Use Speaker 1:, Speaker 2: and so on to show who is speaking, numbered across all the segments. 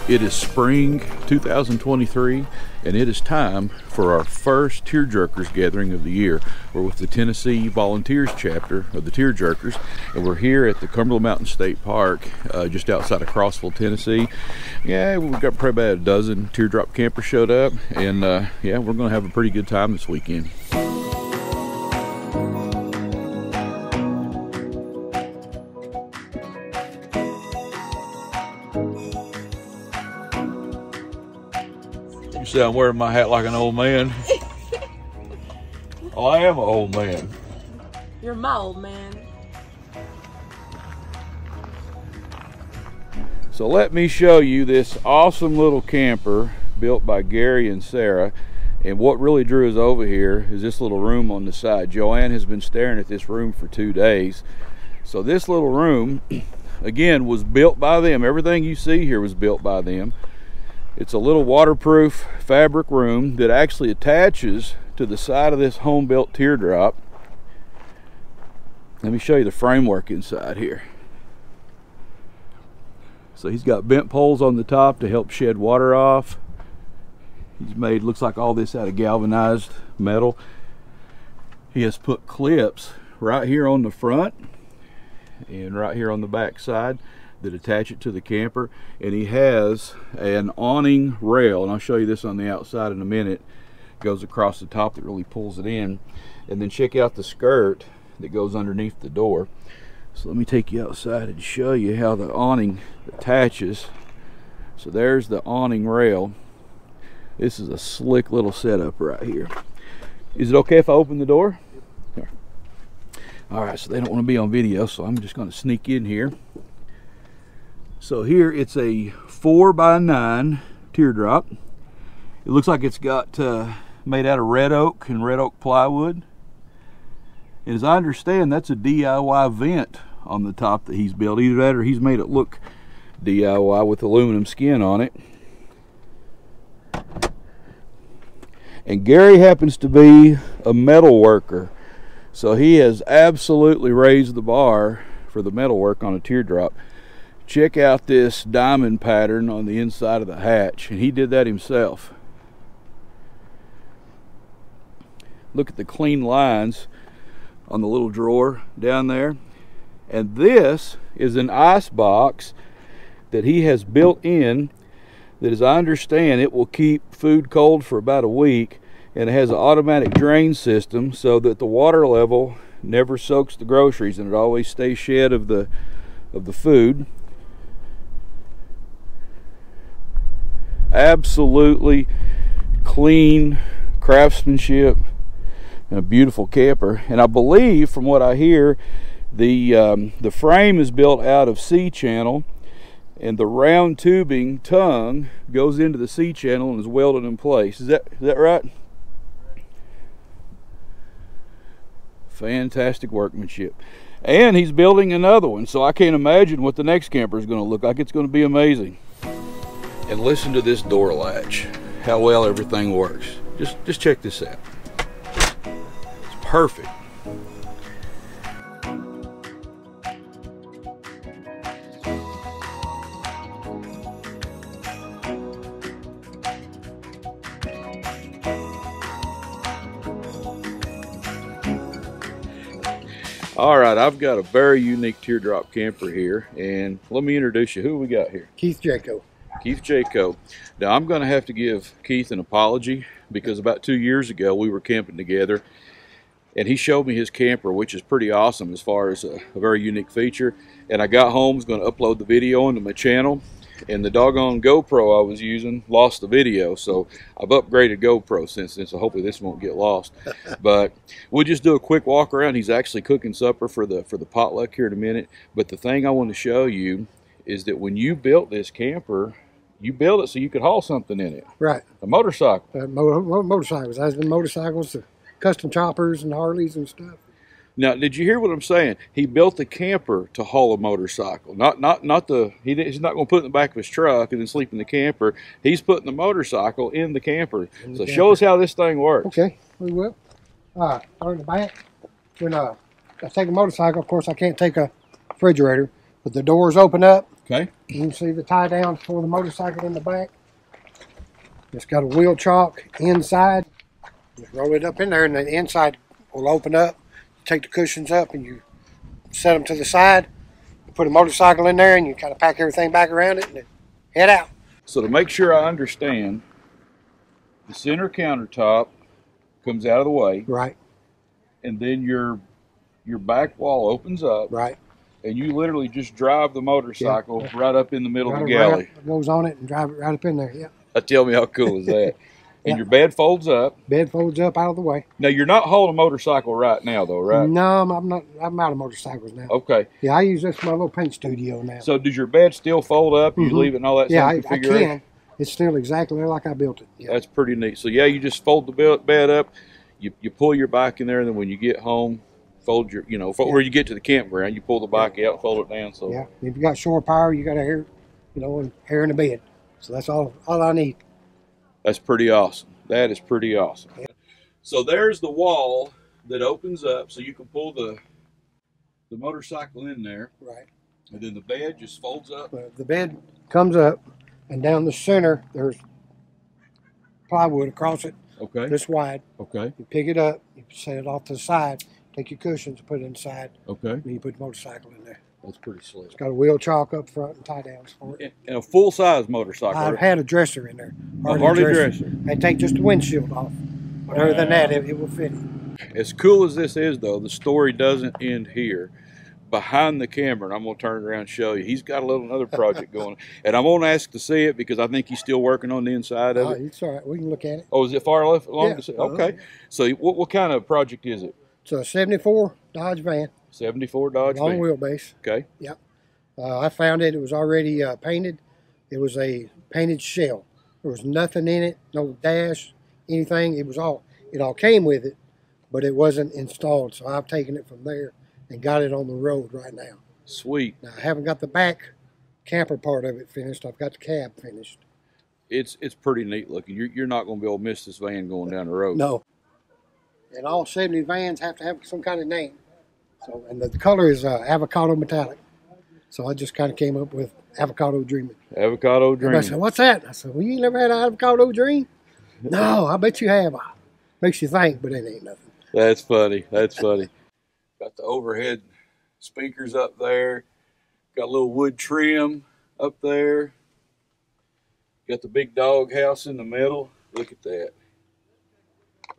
Speaker 1: It is spring 2023, and it is time for our first TearJerkers gathering of the year. We're with the Tennessee VolunTears chapter of the TearJerkers, and we're here at the Cumberland Mountain State Park, just outside of Crossville, Tennessee. Yeah, we've got probably about a dozen TEARDROP campers showed up, and yeah, we're going to have a pretty good time this weekend. I'm wearing my hat like an old man. Oh, I am an old man.
Speaker 2: You're my old man.
Speaker 1: So let me show you this awesome little camper built by Gary and Sarah. And what really drew us over here is this little room on the side. Joanne has been staring at this room for 2 days. So this little room, again, was built by them. Everything you see here was built by them. It's a little waterproof fabric room that actually attaches to the side of this home-built teardrop. Let me show you the framework inside here. So he's got bent poles on the top to help shed water off. He's made, looks like all this out of galvanized metal. He has put clips right here on the front and right here on the back side that attach it to the camper, and he has an awning rail, and I'll show you this on the outside in a minute. It goes across the top that really pulls it in. And then check out the skirt that goes underneath the door. So let me take you outside and show you how the awning attaches. So there's the awning rail. This is a slick little setup right here. Is it okay if I open the door? Here. All right, so they don't want to be on video, so I'm just going to sneak in here. So here it's a 4x9 teardrop. It looks like it's got made out of red oak and red oak plywood. And as I understand, that's a DIY vent on the top that he's built. Either that or he's made it look DIY with aluminum skin on it. And Gary happens to be a metal worker, so he has absolutely raised the bar for the metal work on a teardrop. Check out this diamond pattern on the inside of the hatch, and he did that himself. Look at the clean lines on the little drawer down there. And this is an ice box that he has built in that, as I understand, it will keep food cold for about a week, and it has an automatic drain system so that the water level never soaks the groceries and it always stays shed of the food. Absolutely clean craftsmanship and a beautiful camper. And I believe, from what I hear, the frame is built out of C-channel, and the round tubing tongue goes into the C-channel and is welded in place. Is that right? Fantastic workmanship. And he's building another one, so I can't imagine what the next camper is going to look like. It's going to be amazing. And listen to this door latch, how well everything works. Just check this out. It's perfect. All right, I've got a very unique teardrop camper here, and let me introduce you. Who we got here?
Speaker 3: Keith Jaco.
Speaker 1: Keith Jaco. Now, I'm going to have to give Keith an apology because about 2 years ago we were camping together, and he showed me his camper, which is pretty awesome as far as a very unique feature. And I got home, was going to upload the video onto my channel, and the doggone GoPro I was using lost the video, so I've upgraded GoPro since then, so hopefully this won't get lost. But we'll just do a quick walk around. He's actually cooking supper for the potluck here in a minute. But the thing I want to show you is that when you built this camper, you built it so you could haul something in it. Right. A motorcycle.
Speaker 3: Motorcycles. There's been motorcycles, custom choppers and Harleys and stuff.
Speaker 1: Now, did you hear what I'm saying? He built the camper to haul a motorcycle. He's not going to put it in the back of his truck and then sleep in the camper. He's putting the motorcycle in the camper. So show us how this thing works.
Speaker 3: Okay, we will. Start in the back. When I take a motorcycle, of course I can't take a refrigerator, but the doors open up
Speaker 1: Okay.
Speaker 3: You can see the tie down for the motorcycle in the back. It's got a wheel chock inside. Just roll it up in there and the inside will open up. You take the cushions up and you set them to the side. You put a motorcycle in there and you kind of pack everything back around it and then head out.
Speaker 1: So to make sure I understand, the center countertop comes out of the way.
Speaker 3: Right.
Speaker 1: And then your back wall opens up.
Speaker 3: Right.
Speaker 1: And you literally just drive the motorcycle right up in the middle of the galley.
Speaker 3: Right goes on it and drive it right up in there. Yeah.
Speaker 1: Tell me how cool is that? And your bed folds up.
Speaker 3: Bed folds up out of the way.
Speaker 1: Now you're not hauling a motorcycle right now, though, right?
Speaker 3: No, I'm not. I'm out of motorcycles now.
Speaker 1: Okay.
Speaker 3: Yeah, I use this for my little paint studio now.
Speaker 1: So does your bed still fold up? You leave it and all that?
Speaker 3: Yeah,
Speaker 1: same
Speaker 3: I
Speaker 1: configuration?
Speaker 3: can. It's still exactly like I built it. Yeah.
Speaker 1: That's pretty neat. So yeah, you just fold the bed up. You pull your bike in there, and then when you get home, fold your where you get to the campground, you pull the bike out, fold it down. So
Speaker 3: yeah, if you got shore power, you got a hair, and hair in the bed. So that's all I need.
Speaker 1: That's pretty awesome. That is pretty awesome. Yeah. So there's the wall that opens up, so you can pull the motorcycle in there.
Speaker 3: Right.
Speaker 1: And then the bed just folds up.
Speaker 3: The bed comes up, and down the center there's plywood across it.
Speaker 1: Okay.
Speaker 3: This wide.
Speaker 1: Okay.
Speaker 3: You pick it up, you set it off to the side, take your cushions, put it inside.
Speaker 1: Okay.
Speaker 3: And you put the motorcycle in there.
Speaker 1: That's pretty slick.
Speaker 3: It's got a wheel chock up front and tie downs for it.
Speaker 1: And a full size motorcycle.
Speaker 3: I've had a dresser in there.
Speaker 1: A Harley dresser.
Speaker 3: I take just the windshield off. But other than that, it will fit it.
Speaker 1: As cool as this is, though, the story doesn't end here. Behind the camera, and I'm going to turn around and show you, he's got another project going. And I won't ask to see it because I think he's still working on the inside of it.
Speaker 3: It's all right. We can look at it.
Speaker 1: Oh, is it far left along?
Speaker 3: Yeah.
Speaker 1: Okay. So what kind of project is it?
Speaker 3: It's a 74 Dodge van.
Speaker 1: 74 Dodge
Speaker 3: Long
Speaker 1: van.
Speaker 3: wheelbase.
Speaker 1: Okay.
Speaker 3: Yep. I found it. It was already painted. It was a painted shell. There was nothing in it, no dash, anything. It all came with it, but it wasn't installed. So I've taken it from there and got it on the road right now.
Speaker 1: Sweet.
Speaker 3: Now, I haven't got the back camper part of it finished. I've got the cab finished.
Speaker 1: It's pretty neat looking. You're not going to be able to miss this van going down the road.
Speaker 3: No. And all 70 vans have to have some kind of name. So, and the color is avocado metallic. So I just kind of came up with avocado dreaming.
Speaker 1: Avocado dreaming.
Speaker 3: I said, "What's that?" I said, "Well, you never had an avocado dream?" "No, I bet you have." Makes you think, but it ain't nothing.
Speaker 1: That's funny. That's funny. Got the overhead speakers up there. Got a little wood trim up there. Got the big dog house in the middle. Look at that.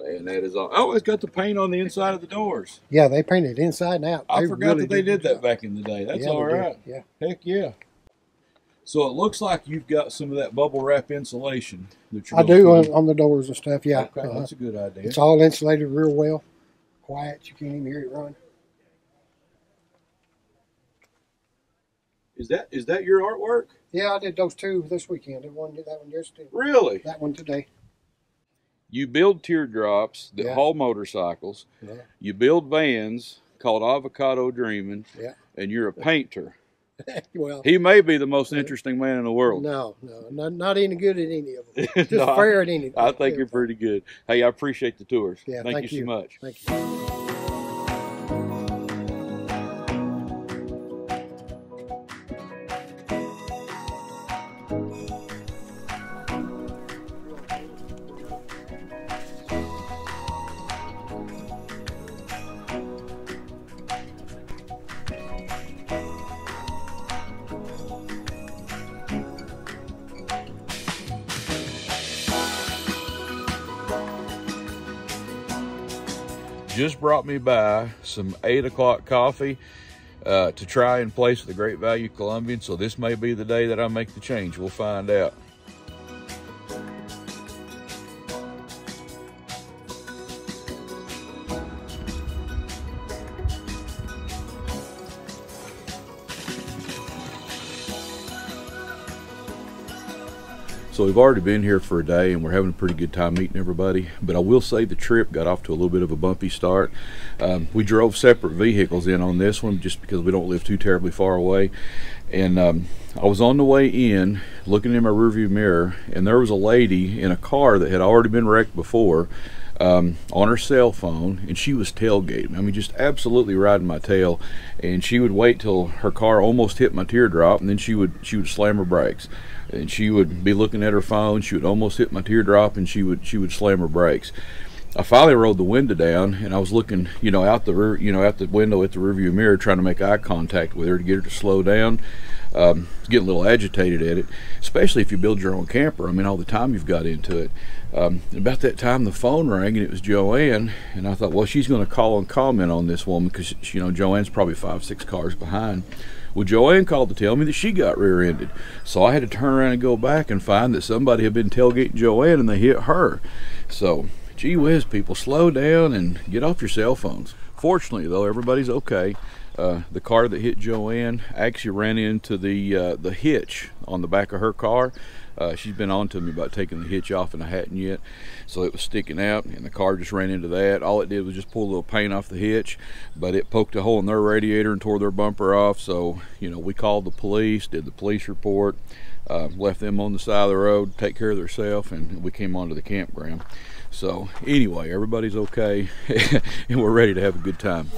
Speaker 1: Man, that is all. Oh, it's got the paint on the inside of the doors.
Speaker 3: Yeah, they painted inside and out.
Speaker 1: I forgot that they did that back in the day. That's all right.
Speaker 3: Yeah.
Speaker 1: Heck yeah. So it looks like you've got some of that bubble wrap insulation that you're
Speaker 3: I do on the doors and stuff, yeah.
Speaker 1: Okay, that's a good idea.
Speaker 3: It's all insulated real well. Quiet, you can't even hear it run.
Speaker 1: Is that your artwork?
Speaker 3: Yeah, I did those two this weekend. Did that one yesterday.
Speaker 1: Really?
Speaker 3: That one today.
Speaker 1: You build teardrops that haul motorcycles. Yeah. You build vans called Avocado Dreaming. Yeah. And you're a painter.
Speaker 3: Well,
Speaker 1: he may be the most interesting man in the world.
Speaker 3: No, not any good at any of them. Just no, fair at anything.
Speaker 1: I think you're pretty good. Hey, I appreciate the tours.
Speaker 3: Yeah,
Speaker 1: thank you so much.
Speaker 3: Thank you.
Speaker 1: Just brought me by some 8 o'clock coffee to try in place of the Great Value Colombian. So this may be the day that I make the change. We'll find out. So we've already been here for a day and we're having a pretty good time meeting everybody, but I will say the trip got off to a little bit of a bumpy start. We drove separate vehicles in on this one just because we don't live too terribly far away. And I was on the way in looking in my rearview mirror, and there was a lady in a car that had already been wrecked before on her cell phone, and she was tailgating. I mean, just absolutely riding my tail. And she would wait till her car almost hit my teardrop, and then she would slam her brakes. And she would be looking at her phone. She would almost hit my teardrop, and she would slam her brakes. I finally rolled the window down, and I was looking, you know, out the out the window at the rearview mirror, trying to make eye contact with her to get her to slow down. Getting a little agitated at it, especially if you build your own camper. I mean, all the time you've got into it. About that time, the phone rang, and it was Joanne. And I thought, well, she's going to call and comment on this woman, because you know Joanne's probably 5-6 cars behind. Well, Joanne called to tell me that she got rear-ended, so I had to turn around and go back and find that somebody had been tailgating Joanne, and they hit her. So, gee whiz, people, slow down and get off your cell phones. Fortunately, though, everybody's okay. The car that hit Joanne actually ran into the hitch on the back of her car. She's been on to me about taking the hitch off, and I hadn't yet, so it was sticking out, and the car just ran into that. All it did was just pull a little paint off the hitch, but it poked a hole in their radiator and tore their bumper off. So, you know, we called the police, did the police report, left them on the side of the road, take care of themselves, and we came on to the campground. So anyway, everybody's okay, and we're ready to have a good time.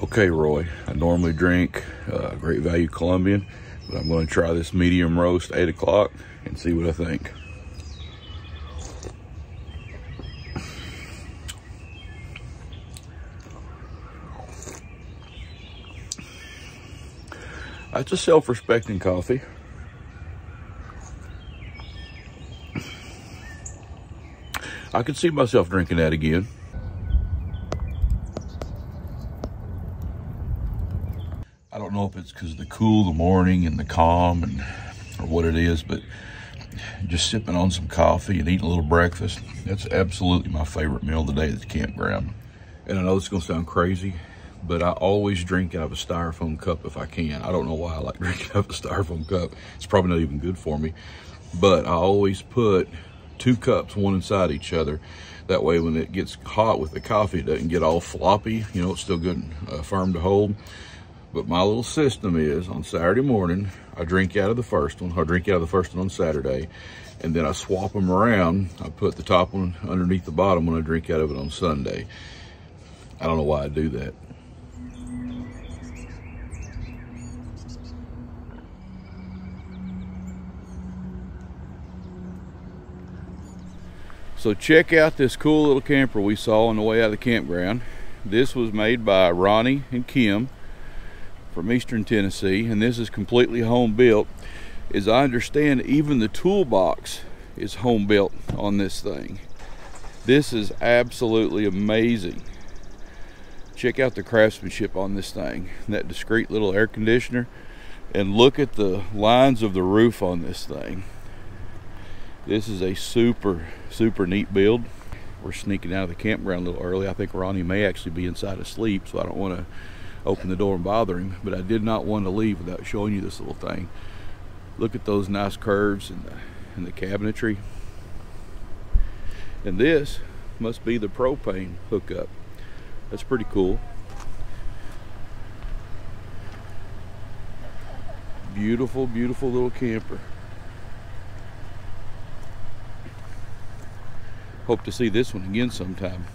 Speaker 1: Okay, Roy, I normally drink Great Value Colombian, but I'm going to try this medium roast 8 o'clock and see what I think. That's a self-respecting coffee. I could see myself drinking that again. I don't know if it's because of the cool of the morning and the calm and or what it is, but just sipping on some coffee and eating a little breakfast, that's absolutely my favorite meal of the day at the campground. And I know this is going to sound crazy, but I always drink out of a styrofoam cup if I can. I don't know why I like drinking out of a styrofoam cup. It's probably not even good for me. But I always put 2 cups, one inside each other. That way when it gets hot with the coffee, it doesn't get all floppy. You know, it's still good and firm to hold. But my little system is, on Saturday morning, I drink out of the first one. I drink out of the first one on Saturday, and then I swap them around. I put the top one underneath the bottom when I drink out of it on Sunday. I don't know why I do that. So check out this cool little camper we saw on the way out of the campground. This was made by Ronnie and Kim from Eastern Tennessee, and this is completely home built. As I understand, even the toolbox is home built on this thing. This is absolutely amazing. Check out the craftsmanship on this thing. That discreet little air conditioner, and look at the lines of the roof on this thing. This is a super neat build. We're sneaking out of the campground a little early. I think Ronnie may actually be inside asleep, so I don't want to open the door and bother him, but I did not want to leave without showing you this little thing. Look at those nice curves and the cabinetry. And this must be the propane hookup. That's pretty cool. Beautiful, beautiful little camper. Hope to see this one again sometime.